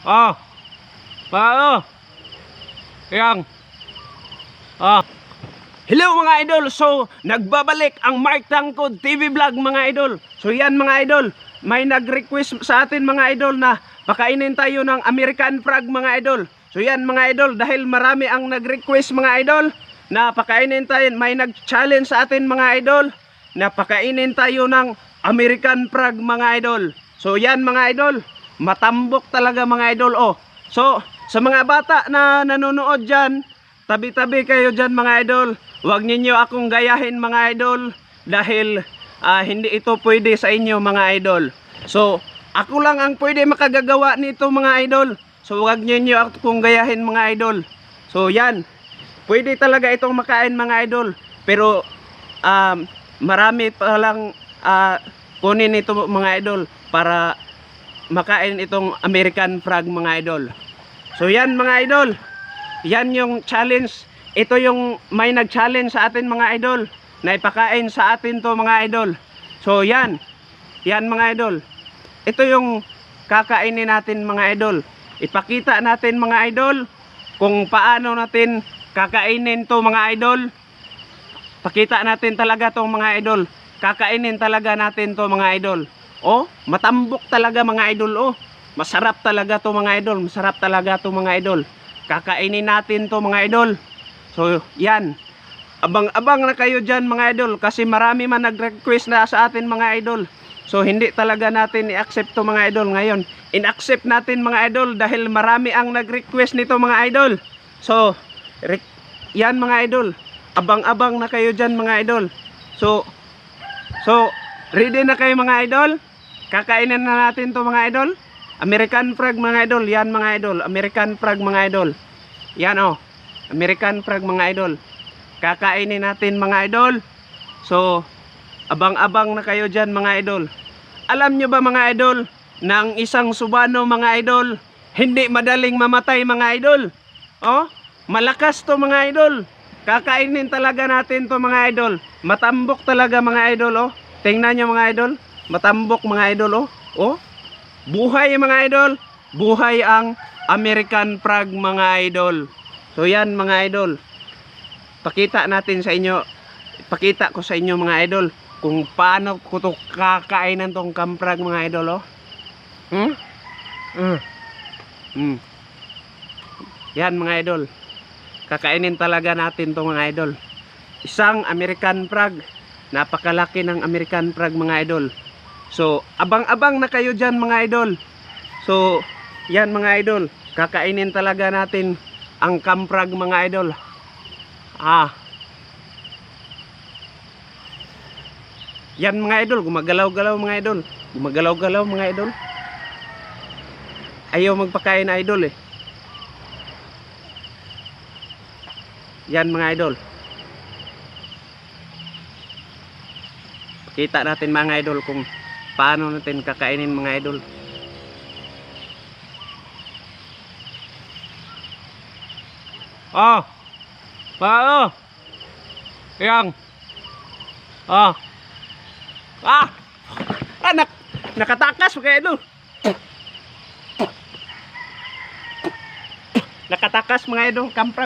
Oh, paano? Yang. Oh. Hello mga idol. So, nagbabalik ang Mark Tangkod TV vlog mga idol. So, yan mga idol. May nag-request sa atin mga idol na pakainin tayo ng American frog mga idol. So, yan mga idol. Dahil marami ang nag-request mga idol na pakainin tayo. May nag-challenge sa atin mga idol na pakainin tayo ng American frog mga idol. So, yan mga idol. Matambok talaga mga idol. Oh. So, sa mga bata na nanonood dyan, tabi-tabi kayo dyan mga idol. Huwag ninyo akong gayahin mga idol. Dahil hindi ito pwede sa inyo mga idol. So, ako lang ang pwede makagagawa nito mga idol. So, huwag ninyo akong gayahin mga idol. So, yan. Pwede talaga itong makain mga idol. Pero, marami palang kunin ito mga idol para makain itong American frog mga idol. So yan mga idol, yan yung challenge. Ito yung may nag-challenge sa atin mga idol na ipakain sa atin to mga idol. So yan mga idol. Ito yung kakainin natin mga idol. Ipakita natin mga idol kung paano natin kakainin to mga idol. Pakita natin talaga to mga idol. Kakainin talaga natin to mga idol. Oh, matambok talaga mga idol. Oh, masarap talaga to mga idol. Masarap talaga to mga idol. Kakainin natin to mga idol. So, yan. Abang-abang na kayo dyan mga idol. Kasi marami man nag-request na sa atin mga idol. So, hindi talaga natin i-accept to mga idol ngayon. In-accept natin mga idol dahil marami ang nag-request nito mga idol. So, yan mga idol. Abang-abang na kayo dyan mga idol. So, ready na kayo mga idol? Kakainin na natin to mga idol. American frog mga idol. Yan mga idol. American frog mga idol. Yan oh. American frog mga idol. Kakainin natin mga idol. So, abang-abang na kayo dyan mga idol. Alam nyo ba mga idol na ang isang subano mga idol hindi madaling mamatay mga idol? Oh, malakas to mga idol. Kakainin talaga natin to mga idol. Matambok talaga mga idol oh. Tingnan nyo mga idol. Matambok mga idol oh. Oh. Buhay mga idol. Buhay ang American frog mga idol. So yan mga idol. Pakita natin sa inyo. Pakita ko sa inyo mga idol kung paano ko to kakainan tong camfrog mga idol oh. Yan mga idol. Kakainin talaga natin to mga idol. Isang American frog. Napakalaki ng American frog mga idol. So, abang-abang na kayo dyan mga idol. So, yan mga idol. Kakainin talaga natin ang camfrog mga idol. Yan mga idol. Gumagalaw-galaw mga idol. Gumagalaw-galaw mga idol. Ayaw magpakain idol eh. Yan mga idol. Kita natin mga idol kung paano natin kakainin mga idol. Oh. Paano? Yang. Oh. Nakatakas mga idol. Nakatakas mga idol. Camfrog.